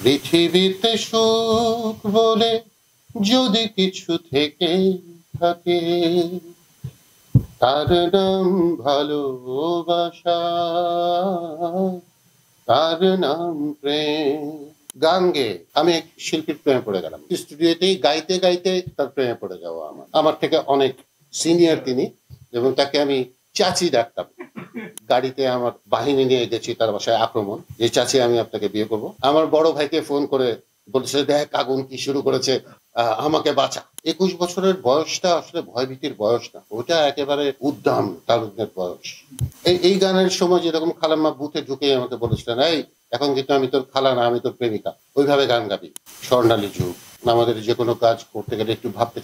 পৃথিবীতে সুখ বলে যদি কিছু থেকে থাকে, তার নাম ভালোবাসা, তার নাম প্রেম। গান গেয়ে আমি এক শিল্পীর প্রেমে পড়ে গেলাম। স্টুডিওতেই গাইতে গাইতে তার প্রেমে পড়ে যাওয়া। আমার থেকে অনেক সিনিয়র তিনি, এবং তাকে আমি চাচি ডাকতাম। গাড়িতে আমার বাহিনী নিয়ে গেছি তার বাসায় আক্রমণ, যে চাচি আমি আপনাকে বিয়ে করব। আমার বড় ভাইকে ফোন করে বলছে, দেখ আগুন কি শুরু করেছে, আমাকে বাঁচা। 21 বছরের বয়সটা আসলে ভয়ভীতির বয়স না, ওটা একেবারে উদ্দাম তারুণ্যের বয়স। এই গানের সময় যেরকম খালাম্মা বুথে ঢুকে আমাকে বলেছিলেন, এই এখন কিন্তু আমি তোর খালা না, আমি তোর প্রেমিকা, ওইভাবে গান গাবি। স্বর্ণালী যুগ, আমাদের যে কোনো কাজ করতে গেলে একটু ভাবতে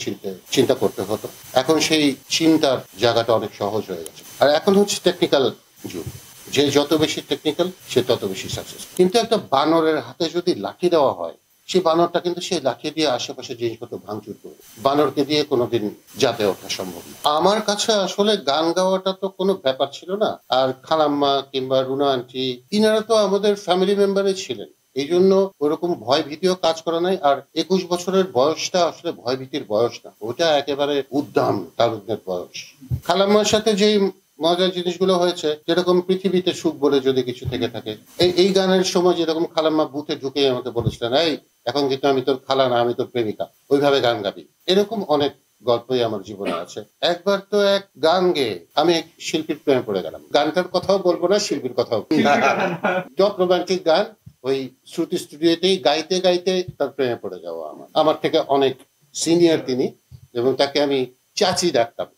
চিন্তা করতে হতো। এখন সেই চিন্তার জায়গাটা অনেক সহজ হয়ে গেছে। আর এখন হচ্ছে টেকনিক্যাল যুগ, যে যত বেশি টেকনিক্যাল সে তত বেশি সাকসেস। কিন্তু একটা বানরের হাতে যদি লাঠি দেওয়া হয়, সেই বানরটা কিন্তু সেই লাঠি দিয়ে আশেপাশে জিনিসপত্র ভাঙচুর করবে। বানরকে দিয়ে কোনোদিন যাতে ওঠা সম্ভব না। আমার কাছে আসলে গান গাওয়াটা তো কোনো ব্যাপার ছিল না। আর খালাম্মা কিংবা রুনা আন্টি, ইনারা তো আমাদের ফ্যামিলি মেম্বারই ছিলেন, এই জন্য ওরকম ভয় ভীতিও কাজ করে নাই। আর 21 বছরের বয়সটা আসলে ভয় ভীতির বয়স না, ওটা একেবারে উদ্দাম তারুণ্যের বয়স। খালাম্মার সাথে যেই মজার জিনিসগুলো হয়েছে, যেরকম পৃথিবীতে সুখ বলে যদি কিছু থেকে থাকে, এই গানের সময় যেরকম খালাম্মা বুথে ঢুকে আমাকে বলেছিলেন, এই এখন কিন্তু আমি তোর খালা না, আমি তোর প্রেমিকা, ওইভাবে গান গাবি। এরকম অনেক গল্পই আমার জীবনে আছে। একবার তো এক গান গেয়ে আমি এক শিল্পীর প্রেমে পড়ে গেলাম। গানটার কথাও বলবো না, শিল্পীর কথাও। টপ রোমান্টিক গান, ওই শ্রুতি স্টুডিওতেই গাইতে গাইতে তার প্রেমে পড়ে যাওয়া। আমার থেকে অনেক সিনিয়র তিনি, এবং তাকে আমি চাচি ডাকতাম।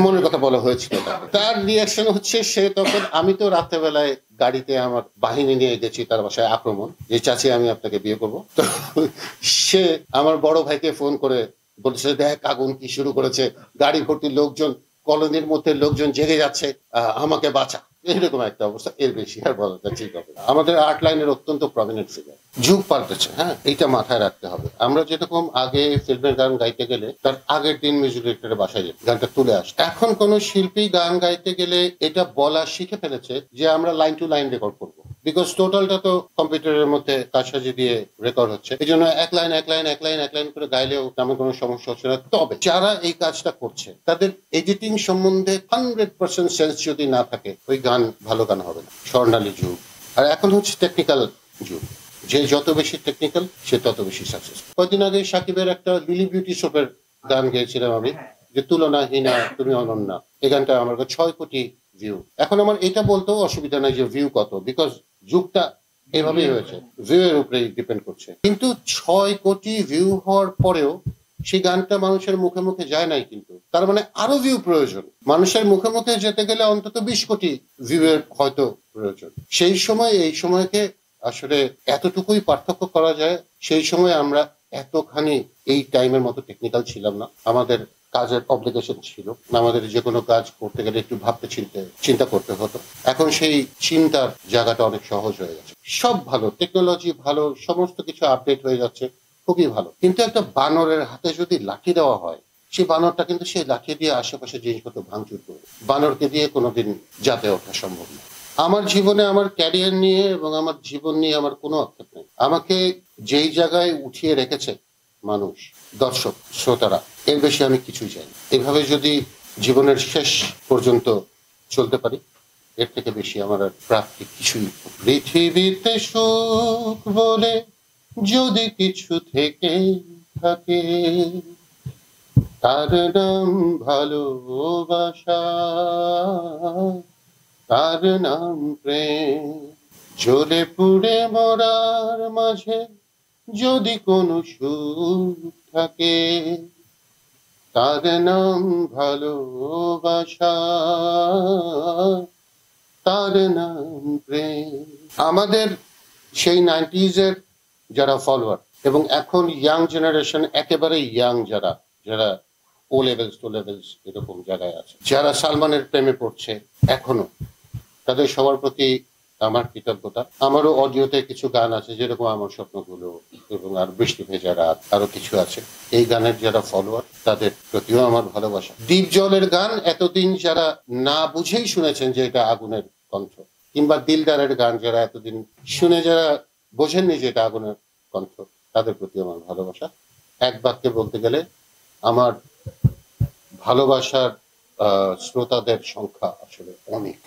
মনের কথা বলা হয়েছিল। তার রিয়াকশন হচ্ছে, সে তখন, আমি তো রাত্রেবেলায় গাড়িতে আমার বাহিনী নিয়ে গেছি তার বাসায় আক্রমণ, যে চাচি আমি আপনাকে বিয়ে করবো। তো সে আমার বড় ভাইকে ফোন করে বলছে, দেখ আগুন কি শুরু করেছে, গাড়ি ভর্তি লোকজন, কলোনির মধ্যে লোকজন জেগে যাচ্ছে, আমাকে বাঁচা। এইরকম একটা অবস্থা, এর বেশি আর বলাটা ঠিক হবে না। আমাদের আর্ট লাইনের অত্যন্ত প্রমিনেন্ট ফিগার। যুগ পাল্টেছে, হ্যাঁ, এইটা মাথায় রাখতে হবে। আমরা যেরকম আগে ফিল্মের গান গাইতে গেলে তার আগের দিন মিউজিক ডিরেক্টরের বাসায় যেত, গানটা তুলে আসে। এখন কোন শিল্পী গান গাইতে গেলে এটা বলা শিখে ফেলেছে যে আমরা লাইন টু লাইন রেকর্ড করবো, বিকজ টোটালটা তো কম্পিউটারের মধ্যে কারসাজি দিয়ে রেকর্ড হচ্ছে। এই জন্য এক লাইন করে গাইলেও তেমন কোনো সমস্যা হচ্ছে না। তবে যারা এই কাজটা করছে তাদের এডিটিং সম্বন্ধে 100% সেন্স যদি না থাকে, ওই গান ভালো গান হবে না। স্বর্ণালী যুগ। আর এখন হচ্ছে টেকনিক্যাল যুগ, যে যত বেশি টেকনিক্যাল সে তত বেশি সাকসেস। কয়েকদিন আগে সাকিবের একটা লিলি বিউটি সোপের গান গেয়েছিলাম আমি, যে তুলনাহীনা তুমি অনন্যা। এই গানটা আমার 6 কোটি ভিউ। এখন আমার এটা বলতেও অসুবিধা নাই যে ভিউ কত, বিকজ যুগটা এভাবেই হয়েছে, ভিউ এর উপরে ডিপেন্ড করছে। কিন্তু 6 কোটি ভিউ হওয়ার পরেও সেই গানটা মানুষের মুখে মুখে যায় নাই, কিন্তু তার মানে আরো ভিউ প্রয়োজন। মানুষের মুখে মুখে যেতে গেলে অন্তত 20 কোটি ভিউ এর হয়তো প্রয়োজন। সেই সময় এই সময়কে আসলে এতটুকুই পার্থক্য করা যায়। সেই সময় আমরা এতখানি এই টাইমের মতো টেকনিক্যাল ছিলাম না, আমাদের কাজের অব্লিগেশন ছিল, আমাদের যে কোনো কাজ করতে গেলে একটু ভাবতে চিন্তা করতে হতো। এখন সেই চিন্তার জায়গাটা অনেক সহজ হয়ে গেছে। সব ভালো, টেকনোলজি ভালো, সমস্ত কিছু আপডেট হয়ে যাচ্ছে, খুবই ভালো। কিন্তু একটা বানরের হাতে যদি লাঠি দেওয়া হয়, সেই বানরটা কিন্তু সেই লাঠি দিয়ে আশেপাশে জিনিসপত্র ভাঙচুর করবে। বানরকে দিয়ে কোনোদিন যাতে ওঠা সম্ভব না। আমার জীবনে আমার ক্যারিয়ার নিয়ে এবং আমার জীবন নিয়ে আমার কোনো আক্ষেপ নেই। আমাকে যেই জায়গায় উঠিয়ে রেখেছে মানুষ, দর্শক, শ্রোতারা, এর বেশি আমি কিছুই চাই না। এভাবে যদি জীবনের শেষ পর্যন্ত চলতে পারি, এর থেকে বেশি আমার আর প্রাপ্তি কিছুই। পৃথিবীতে সুখ বলে যদি কিছু থেকে থাকে, তার নাম ভালোবাসা, তার নাম প্রেম। জ্বলে পুড়ে মরার মাঝে যদি কোনো সুখ থাকে, তার নাম ভালোবাসা, তার নাম প্রেম। আমাদের সেই 90s এর যারা ফলোয়ার, এবং এখন ইয়াং জেনারেশন, একেবারে ইয়াং যারা ও লেভেলস এরকম জায়গায় আছে, যারা সালমানের প্রেমে পড়ছে এখনো, তাদের সবার প্রতি আমার কৃতজ্ঞতা। আমারও অডিওতে কিছু গান আছে, যেরকম আমার স্বপ্নগুলো এবং আর বৃষ্টি ভেজা রাত, আরো কিছু আছে। এই গানের যারা ফলোয়ার, তাদের প্রতিও আমার ভালোবাসা। দ্বীপ জলের গান এতদিন যারা না বুঝেই শুনেছেন যে এটা আগুনের কণ্ঠ, কিংবা দিলদারের গান যারা এতদিন শুনে যারা বোঝেননি যে এটা আগুনের কণ্ঠ, তাদের প্রতি আমার ভালোবাসা। এক বাক্যে বলতে গেলে আমার ভালোবাসার শ্রোতাদের সংখ্যা আসলে অনেক।